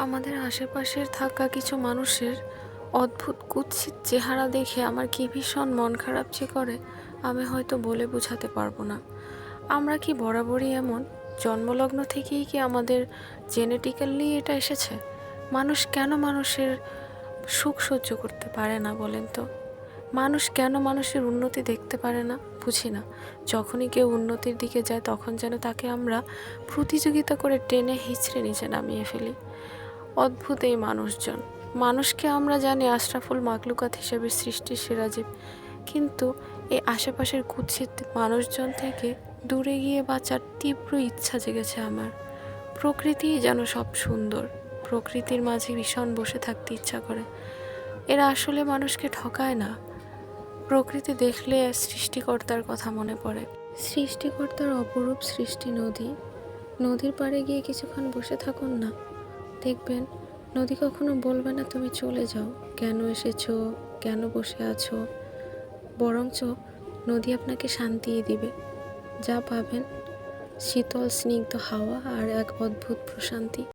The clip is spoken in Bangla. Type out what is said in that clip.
আমাদের আশেপাশের থাকা কিছু মানুষের অদ্ভুত কুৎসিত চেহারা দেখে আমার কি ভীষণ মন খারাপ যে করে, আমি হয়তো বলে বোঝাতে পারবো না। আমরা কি বরাবরই এমন? জন্মলগ্ন থেকেই কি আমাদের জেনেটিক্যালি এটা এসেছে? মানুষ কেন মানুষের সুখ সহ্য করতে পারে না বলেন তো? মানুষ কেন মানুষের উন্নতি দেখতে পারে না, বুঝি না। যখনই কেউ উন্নতির দিকে যায় তখন যেন তাকে আমরা প্রতিযোগিতা করে টেনে হিঁচড়ে নিচে নামিয়ে ফেলি। অদ্ভুত এই মানুষজন। মানুষকে আমরা জানি আশরাফুল মাখলুকাত হিসেবে সৃষ্টির সেরা জীব, কিন্তু এই আশেপাশের কুৎসিত মানুষজন থেকে দূরে গিয়ে বাঁচার তীব্র ইচ্ছা জেগেছে আমার। প্রকৃতিই যেন সব সুন্দর, প্রকৃতির মাঝে ভীষণ বসে থাকতে ইচ্ছা করে। এরা আসলে মানুষকে ঠকায় না। প্রকৃতি দেখলে সৃষ্টিকর্তার কথা মনে পড়ে। সৃষ্টিকর্তার অপরূপ সৃষ্টি নদী। নদীর পাড়ে গিয়ে কিছুক্ষণ বসে থাকুন না, দেখবেন নদী কখনো বলবে না তুমি চলে যাও, কেন এসেছো, কেন বসে আছো। বরঞ্চ নদী আপনাকে শান্তিই দিবে। যা পাবেন শীতল স্নিগ্ধ হাওয়া আর এক অদ্ভুত প্রশান্তি।